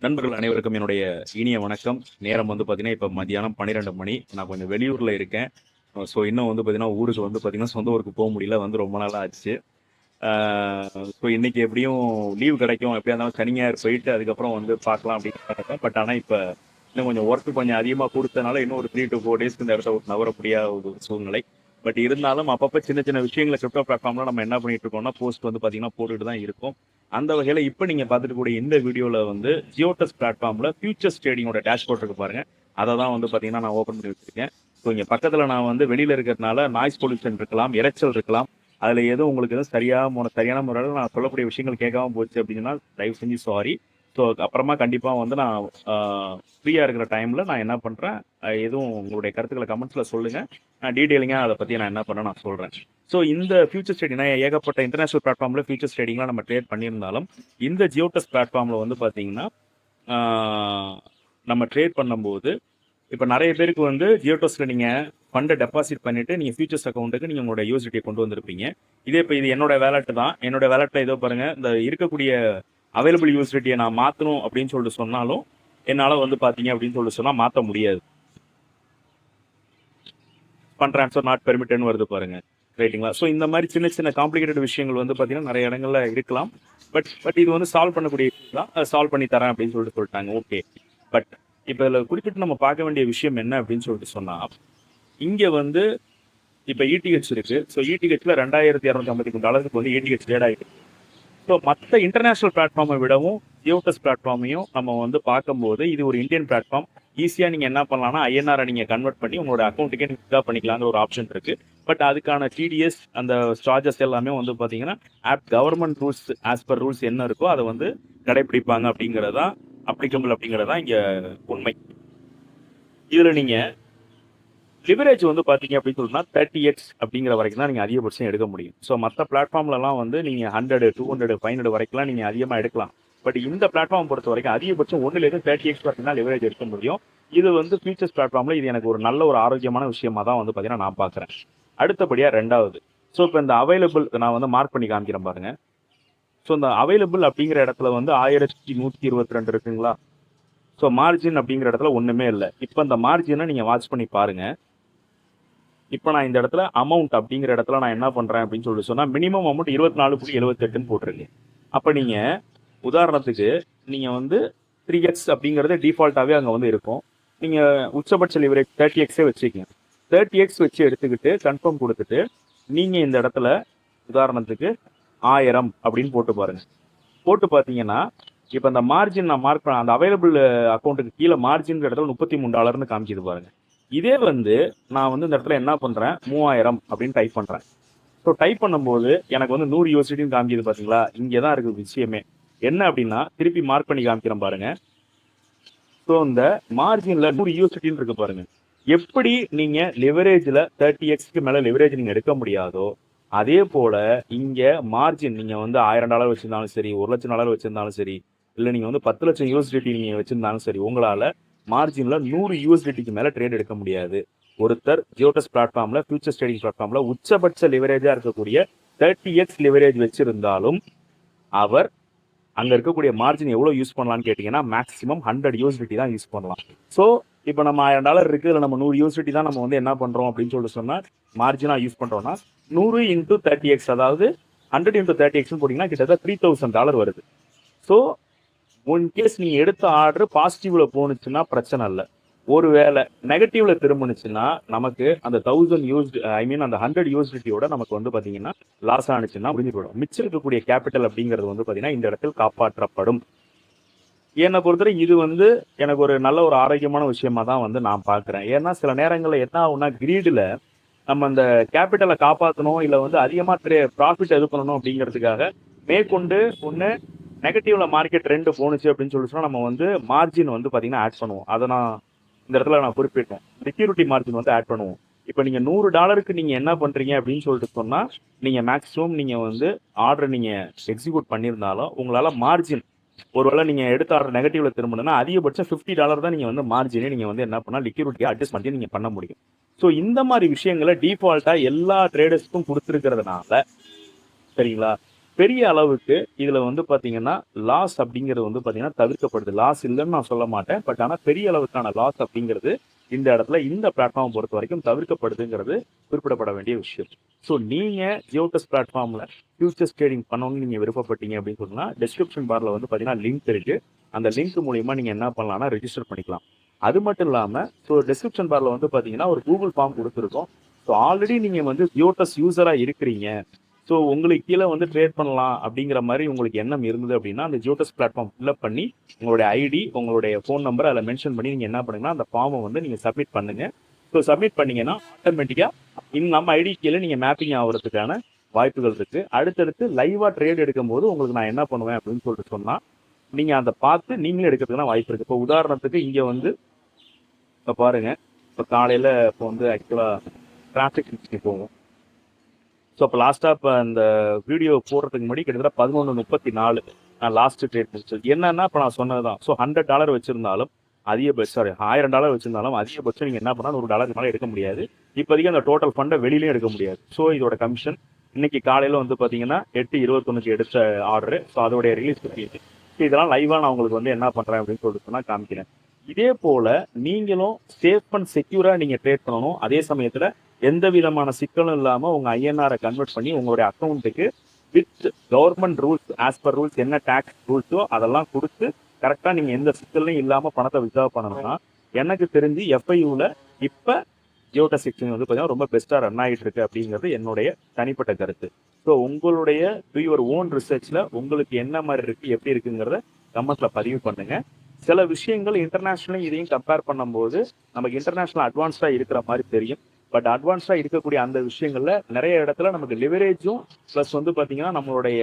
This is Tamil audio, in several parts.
நண்பர்கள் அனைவருக்கும் என்னுடைய இனிய வணக்கம். நேரம் வந்து பார்த்தீங்கன்னா, இப்போ மதியானம் 12 மணி. நான் கொஞ்சம் வெளியூர்ல இருக்கேன். ஸோ இன்னும் வந்து பார்த்தீங்கன்னா, ஊருக்கு வந்து பார்த்தீங்கன்னா, சொந்த ஊருக்கு போ முடியல. வந்து ரொம்ப நாளா ஆச்சு. ஆ ஸோ இன்னைக்கு எப்படியும் லீவ் கிடைக்கும். எப்படியா இருந்தாலும் சனி, ஞாயிறு போயிட்டு அதுக்கப்புறம் வந்து பார்க்கலாம் அப்படின்னு பார்த்தேன். பட் ஆனா இப்ப இன்னும் கொஞ்சம் ஒர்க் கொஞ்சம் அதிகமா குடுத்தனால, இன்னும் ஒரு 3 to 4 டேஸ்க்கு இந்த இடத்த விட்டு நகர முடியாத ஒரு சூழ்நிலை. பட் இருந்தாலும் அப்பப்ப சின்ன சின்ன விஷயங்கள கிரிப்டோ பிளாட்ஃபார்ம்ல நம்ம என்ன பண்ணிட்டு இருக்கோம்னா, போஸ்ட் வந்து பார்த்தீங்கன்னா போட்டுட்டு தான் இருக்கோம். அந்த வகையில இப்ப நீங்க பார்த்துட்டு கூடிய இந்த வீடியோல வந்து ஜியோடெஸ் பிளாட்ஃபார்ம்ல ஃபியூச்சர்ஸ் ட்ரேடிங்கோட டேஷ்போர்ட் இருக்கு பாருங்க. அத தான் வந்து பார்த்தீங்கன்னா நான் ஓப்பன் பண்ணி வச்சிருக்கேன். ஸோ இங்க பக்கத்துல நான் வந்து வெளியில இருக்கிறதுனால நாய்ஸ் பொல்யூஷன் இருக்கலாம், இரைச்சல் இருக்கலாம். அதுல எதுவும் உங்களுக்கு எதுவும் சரியான முறையில நான் சொல்லக்கூடிய விஷயங்கள் கேட்காம போச்சு அப்படின்னா தயவு செஞ்சு சாரி. ஸோ அப்புறமா கண்டிப்பா வந்து நான் ஃப்ரீயா இருக்கிற டைம்ல நான் என்ன பண்றேன், எதுவும் உங்களுடைய கருத்துக்களை கமெண்ட்ஸ்ல சொல்லுங்க. நான் டீடைலிங்கா அதை பத்தி நான் என்ன பண்ணேன் நான் சொல்றேன். ஸோ இந்த ஃபியூச்சர்ஸ் ட்ரேடிங் ஏகப்பட்ட இன்டர்நேஷனல் பிளாட்ஃபார்ம்ல ஃபியூச்சர்ஸ் ட்ரேடிங்லாம் நம்ம ட்ரேட் பண்ணியிருந்தாலும் இந்த ஜியோடெஸ் பிளாட்ஃபார்ம்ல வந்து பாத்தீங்கன்னா நம்ம ட்ரேட் பண்ணும்போது இப்போ நிறைய பேருக்கு வந்து ஜியோடெஸ்ல நீங்க ஃபண்டை டெபாசிட் பண்ணிட்டு நீங்க ஃபியூச்சர்ஸ் அக்கௌண்ட்டுக்கு நீங்க உங்களோட யூஎஸ்டியை கொண்டு வந்திருப்பீங்க. இதே இப்போ இது என்னோட வேலட் தான். என்னோட வேலட்ல ஏதோ பாருங்க இந்த இருக்கக்கூடிய அவைலபிள் யூஎஸ்டியை நான் மாத்தணும் அப்படின்னு சொல்லிட்டு சொன்னாலும் என்னால வந்து பாத்தீங்க அப்படின்னு சொல்லிட்டு சொன்னா மாத்த முடியாது. ஃபண்ட் ட்ரான்ஸ்ஃபர் நாட் பெர்மிட்டட்னு வருது பாருங்க. ரைட்டுங்களா? ஸோ இந்த மாதிரி சின்ன சின்ன காம்ப்ளிகேட்டட் விஷயங்கள் வந்து பார்த்தீங்கன்னா நிறைய இடங்கள்ல இருக்கலாம். பட் இது வந்து சால்வ் பண்ணக்கூடிய தான். சால்வ் பண்ணி தரேன் அப்படின்னு சொல்லிட்டாங்க. ஓகே. பட் இப்போ இதில் குறிப்பிட்டு நம்ம பார்க்க வேண்டிய விஷயம் என்ன அப்படின்னு சொல்லிட்டு சொன்னா, இங்க வந்து இப்போ இடிஹெச் இருக்கு. ஸோ இடிஹெச்ல $2,253 வந்து இடிஹெச் ட்ரேட் ஆகிட்டு. ஸோ மற்ற இன்டர்நேஷனல் பிளாட்ஃபார்மை விடவும் ஜியோடெஸ் பிளாட்ஃபார்மையும் நம்ம வந்து பார்க்கும்போது இது ஒரு இந்தியன் பிளாட்ஃபார்ம். ஈஸியாக நீங்கள் என்ன பண்ணலாம்னா ஐஎன்ஆரை நீங்கள் கன்வெர்ட் பண்ணி உங்களோட அக்கௌண்ட்டுக்கே நீங்கள் வித்ட்ரா பண்ணிக்கலாங்கிற ஒரு ஆப்ஷன் இருக்கு. பட் அதுக்கான டிடிஎஸ் அந்த சார்ஜஸ் எல்லாமே வந்து பார்த்தீங்கன்னா government rules as per rules என்ன இருக்கோ அதை வந்து கடைபிடிப்பாங்க அப்படிங்கிறதா அப்ளிகபிள் அப்படிங்கிறதா இங்கே உண்மை. இதில் நீங்கள் லிவரேஜ் வந்து பார்த்தீங்க அப்படின்னு சொன்னா 30x அப்படிங்கிற வரைக்கும் தான் நீங்கள் அதிகபட்சம் எடுக்க முடியும். ஸோ மற்ற பிளாட்ஃபார்ம்லலாம் வந்து நீங்கள் 100, 200, 500 வரைக்கும்லாம் நீங்கள் அதிகமாக எடுக்கலாம். பட் இந்த பிளாட்ஃபார்ம் பொறுத்த வரைக்கும் அதிகபட்சம் 1லேருந்து 30x வரைக்கும் தான் லிவரேஜ் எடுக்க முடியும். இது வந்து ஃபியூச்சர்ஸ் பிளாட்ஃபார்ம்ல இது எனக்கு ஒரு நல்ல ஒரு ஆரோக்கியமான விஷயமா தான் வந்து பார்த்தீங்கன்னா நான் பார்க்குறேன். அடுத்தபடியாக ரெண்டாவது, ஸோ இப்போ இந்த அவைலபிள் நான் வந்து மார்க் பண்ணி காமிக்கிறேன் பாருங்க. ஸோ இந்த அவைலபிள் அப்படிங்கிற இடத்துல வந்து 1122 இருக்குங்களா? ஸோ மார்ஜின் அப்படிங்கிற இடத்துல ஒன்றுமே இல்லை. இப்போ இந்த மார்ஜினை நீங்கள் வாட்ச் பண்ணி பாருங்க. இப்போ நான் இந்த இடத்துல அமௌண்ட் அப்படிங்கிற இடத்துல நான் என்ன பண்றேன் அப்படின்னு சொல்லிட்டு சொன்னா மினிமம் அமௌண்ட் 24.78ன்னு போட்டிருக்கேன். அப்ப நீங்க உதாரணத்துக்கு நீங்க வந்து 3x அப்படிங்கறது டிஃபால்ட்டாவே அங்க வந்து இருக்கும். நீங்க உச்சபட்ச லிவரேஜ் 30x வச்சுக்கீங்க. 30x வச்சு எடுத்துக்கிட்டு கன்ஃபார்ம் கொடுத்துட்டு நீங்க இந்த இடத்துல உதாரணத்துக்கு 1000 அப்படின்னு போட்டு பாருங்க. போட்டு பார்த்தீங்கன்னா இப்போ அந்த மார்ஜின் நான் மார்க் பண்ண அந்த அவைலபிள் அக்கௌண்ட்டுக்கு கீழே மார்ஜின் இடத்துல $33 காமிக்குது பாருங்க. இதே வந்து நான் வந்து இந்த இடத்துல என்ன பண்றேன் 3000 அப்படின்னு டைப் பண்றேன். ஸோ டைப் பண்ணும்போது எனக்கு வந்து 100 யூஎஸ்டின்னு காமிக்குது பாத்தீங்களா? இங்கதான் இருக்கு விஷயமே. என்ன அப்படின்னா திருப்பி மார்க் பண்ணி காமிக்கிறேன் பாருங்க. ஸோ இந்த மார்ஜின்ல 100 யூஎஸ்டின்னு இருக்கு பாருங்க. எப்படி நீங்க லிவரேஜ்ல 30xக்கு மேல லிவரேஜ் நீங்க எடுக்க முடியாதோ அதே போல இங்க மார்ஜின் நீங்க வந்து $1000 வச்சிருந்தாலும் சரி, $1,00,000 வச்சிருந்தாலும் சரி, இல்ல நீங்க வந்து 10 லட்சம் யூஎஸ்டிடி நீங்க வச்சிருந்தாலும் சரி, உங்களால மார்ஜின்ல 100 யூஎஸ்டிடிக்கு மேல ட்ரேட் எடுக்க முடியாது. ஒருத்தர் ஜியோடெஸ் பிளாட்ஃபார்ம்ல ஃபியூச்சர்ஸ் ட்ரேடிங் பிளாட்ஃபார்ம்ல உச்சபட்ச லிவரேஜா இருக்கக்கூடிய 30x லிவரேஜ் வச்சிருந்தாலும் அவர் அங்க இருக்கக்கூடிய மார்ஜின் எவ்வளவு யூஸ் பண்ணலாம்னு கேட்டீங்கன்னா மேக்ஸிமம் 100 யூஎஸ்டிடி தான் யூஸ் பண்ணலாம். ஸோ இப்போ நம்ம $1000 இருக்கு, இல்லை நம்ம 100 யூஎஸ்டிடி தான் நம்ம வந்து என்ன பண்றோம் அப்படின்னு சொல்லிட்டு சொன்னா மார்ஜினா யூஸ் பண்றோம்னா 100 இன்டூ 30x, அதாவது 100 இன்டூ 30x போட்டீங்கன்னா கிட்டத்தட்ட $3,000 வருது. ஸோ இன்கேஸ் நீங்க எடுத்த ஆர்டர் பாசிட்டிவ்ல போனுச்சுன்னா பிரச்சனை இல்லை. ஒருவேளை நெகட்டிவ்ல திரும்பினுச்சுன்னா நமக்கு அந்த 1000 யூஸ்டு அந்த 100 யூஎஸ்டியோட நமக்கு வந்து பாத்தீங்கன்னா லாஸ் ஆனிச்சுன்னா முடிஞ்சு போயிடும். மிச்சம் இருக்கக்கூடிய கேபிட்டல் அப்படிங்கிறது வந்து பாத்தீங்கன்னா இந்த இடத்தில் காப்பாற்றப்படும். என்னை பொறுத்தவரை இது வந்து எனக்கு ஒரு நல்ல ஒரு ஆரோக்கியமான விஷயமா தான் வந்து நான் பாக்குறேன். ஏன்னா சில நேரங்களில் என்ன ஆகும்னா கிரீடுல நம்ம அந்த கேபிட்டலை காப்பாற்றணும், இல்லை வந்து அதிகமா ப்ராஃபிட் இது பண்ணணும் அப்படிங்கிறதுக்காக மேற்கொண்டு ஒன்று நெகட்டிவ்ல மார்க்கெட் ட்ரெண்ட் போனுச்சு அப்படின்னு சொல்லிச்சுன்னா நம்ம வந்து மார்ஜின் வந்து பாத்தீங்கன்னா ஆட் பண்ணுவோம். அதை நான் இந்த இடத்துல நான் குறிப்பிட்டேன். செக்யூரிட்டி மார்ஜின் வந்து ஆட் பண்ணுவோம். இப்போ நீங்க $100 நீங்க என்ன பண்றீங்க அப்படின்னு சொல்லிட்டு சொன்னா நீங்க மேக்ஸிமம் நீங்க வந்து ஆர்டர் நீங்க எக்ஸிக்யூட் பண்ணியிருந்தாலும் உங்களால மார்ஜின் ஒருவேளை நீங்க எடுத்த ஆர்டர் நெகட்டிவ்ல திரும்பணும்னா அதிகபட்சம் $50 தான் நீங்க வந்து மார்ஜினை நீங்க வந்து என்ன பண்ணா லிக்விடிட்டியை அட்ஜஸ்ட் பண்ணி நீங்க பண்ண முடியும். ஸோ இந்த மாதிரி விஷயங்களை டிஃபால்ட்டா எல்லா ட்ரேடர்ஸ்க்கும் கொடுத்துருக்கிறதுனால சரிங்களா, பெரிய அளவுக்கு இதுல வந்து பாத்தீங்கன்னா லாஸ் அப்படிங்கிறது வந்து பாத்தீங்கன்னா தவிர்க்கப்படுது. லாஸ் இல்லைன்னு நான் சொல்ல மாட்டேன். பட் ஆனா பெரிய அளவுக்கான லாஸ் அப்படிங்கிறது இந்த இடத்துல இந்த பிளாட்ஃபார்ம் பொறுத்த வரைக்கும் தவிர்க்கப்படுதுங்கிறது குறிப்பிடப்பட வேண்டிய விஷயம். ஸோ நீங்க ஜியோடெஸ் பிளாட்ஃபார்ம்ல ஃபியூச்சர்ஸ் ட்ரேடிங் பண்ணணும்னு நீங்க விருப்பப்பட்டீங்க அப்படின்னு சொன்னா டிஸ்கிரிப்ஷன் பார்ல வந்து பாத்தீங்கன்னா லிங்க் இருக்கு. அந்த லிங்க் மூலியமா நீங்க என்ன பண்ணலாம்னா ரெஜிஸ்டர் பண்ணிக்கலாம். அது மட்டும் இல்லாம ஸோ டிஸ்கிரிப்ஷன் பார்ல வந்து பாத்தீங்கன்னா ஒரு கூகுள் ஃபார்ம் கொடுத்துருக்கோம். ஸோ ஆல்ரெடி நீங்க வந்து ஜியோடெஸ் யூசரா இருக்கிறீங்க. ஸோ உங்களுக்கு கீழே வந்து ட்ரேட் பண்ணலாம் அப்படிங்கிற மாதிரி உங்களுக்கு எண்ணம் இருந்தது அப்படின்னா அந்த ஜியோடெஸ் பிளாட்ஃபார்ம் ஃபில்அப் பண்ணி உங்களுடைய ஐடி உங்களுடைய ஃபோன் நம்பர் அதில் மென்ஷன் பண்ணி நீங்கள் என்ன பண்ணுங்கன்னா அந்த ஃபார்மை வந்து நீங்கள் சப்மிட் பண்ணுங்க. ஸோ சப்மிட் பண்ணீங்கன்னா ஆட்டோமேட்டிக்காக நம்ம ஐடி கீழே நீங்கள் மேப்பிங் ஆகிறதுக்கான வாய்ப்புகள் இருக்கு. அடுத்தடுத்து லைவா ட்ரேட் எடுக்கும் போது உங்களுக்கு நான் என்ன பண்ணுவேன் அப்படின்னு சொல்லிட்டு சொன்னா நீங்க அதை பார்த்து நீங்களே எடுக்கிறதுக்கு வாய்ப்பு இருக்கு. இப்போ உதாரணத்துக்கு இங்க வந்து இப்போ பாருங்க, இப்போ காலையில இப்போ வந்து ஆக்சுவலா டிரான்சாக்ஷன் போவோம். ஸோ அப்போ லாஸ்ட்டாக இப்போ அந்த வீடியோ போடுறதுக்கு முன்னாடி கிட்டத்தட்ட 11:34 நான் லாஸ்ட் ட்ரேட் முடிச்சது. என்னன்னா இப்போ நான் சொன்னது தான். ஸோ $100 வச்சிருந்தாலும் $1000 வச்சிருந்தாலும் அதிகபட்சம் நீங்கள் என்ன பண்ணால் $100 மேலே எடுக்க முடியாது. இப்போதைக்கு அந்த டோட்டல் ஃபண்டை வெளியிலையும் எடுக்க முடியாது. ஸோ இதோட கமிஷன் இன்னைக்கு காலையில் வந்து பார்த்தீங்கன்னா 8:21 எடுத்த ஆர்டரு. ஸோ அதோடைய ரிலீஸ் பண்ணிட்டு இதெல்லாம் லைவாக நான் உங்களுக்கு வந்து என்ன பண்ணுறேன் அப்படின்னு சொல்லிட்டு சொன்னால் காமிக்கிறேன். இதே போல நீங்களும் சேஃப் அண்ட் செக்யூரா நீங்க ட்ரேட் பண்ணணும். அதே சமயத்துல எந்த விதமான சிக்கலும் இல்லாம உங்க ஐஎன்ஆரை கன்வெர்ட் பண்ணி உங்களுடைய அக்கௌண்ட்டுக்கு with government rules as per rules என்ன டாக்ஸ் ரூல்ஸோ அதெல்லாம் கொடுத்து கரெக்டா நீங்க எந்த சிக்கலும் இல்லாம பணத்தை வித்ட்ரா பண்ணணும்னா எனக்கு தெரிஞ்சு எஃப்ஐயூல இப்ப ஜியோடெஸ் எக்ஸ்சேஞ்ச் வந்து பார்த்தீங்கன்னா ரொம்ப பெஸ்டா ரன் ஆகிட்டு இருக்கு அப்படிங்கிறது என்னுடைய தனிப்பட்ட கருத்து. ஸோ உங்களுடைய டு யுவர் ஓன் ரிசர்ச்ல உங்களுக்கு என்ன மாதிரி இருக்கு எப்படி இருக்குங்கிறத கமெண்ட்ல பதிவு பண்ணுங்க. சில விஷயங்கள் இன்டர்நேஷனலும் இதையும் கம்பேர் பண்ணும்போது நமக்கு இன்டர்நேஷனல் அட்வான்ஸ்டா இருக்கிற மாதிரி தெரியும். பட் அட்வான்ஸ்டா இருக்கக்கூடிய அந்த விஷயங்கள்ல நிறைய இடத்துல நமக்கு லிவரேஜும் ப்ளஸ் வந்து பாத்தீங்கன்னா நம்மளுடைய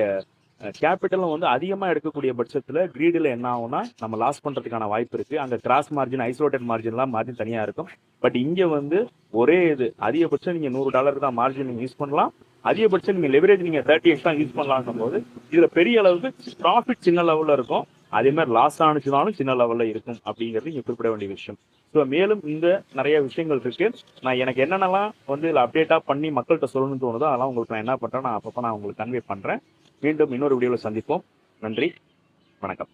கேபிட்டலும் வந்து அதிகமாக எடுக்கக்கூடிய பட்சத்தில் கிரீடில் என்ன ஆகும்னா நம்ம லாஸ் பண்ணுறதுக்கான வாய்ப்பு இருக்குது. அங்கே கிராஸ் மார்ஜின் ஐசோலேட்டட் மார்ஜின்லாம் மார்ஜின் தனியாக இருக்கும். பட் இங்கே வந்து ஒரே இது அதிகபட்சம் நீங்கள் $100 தான் மார்ஜின் நீங்கள் யூஸ் பண்ணலாம். அதிகபட்சம் நீங்கள் லெவரேஜ் நீங்கள் 30x தான் யூஸ் பண்ணலாம்னும் போது இதில் பெரிய அளவுக்கு ப்ராஃபிட் சின்ன லெவலில் இருக்கும். அதே மாதிரி லாஸ் ஆனிச்சுனாலும் சின்ன லெவலில் இருக்கும் அப்படிங்கிறது இங்கே குறிப்பிட வேண்டிய விஷயம். ஸோ மேலும் இந்த நிறைய விஷயங்கள் இருக்கு. நான் எனக்கு என்னென்னலாம் வந்து இதில் அப்டேட்டாக பண்ணி மக்கள்கிட்ட சொல்லணும்னு தோணுதோ அதெல்லாம் உங்களுக்கு நான் என்ன பண்ணுறேன் நான் அப்பப்போ நான் உங்களுக்கு கன்வே பண்ணுறேன். மீண்டும் இன்னொரு வீடியோவில் சந்திப்போம். நன்றி, வணக்கம்.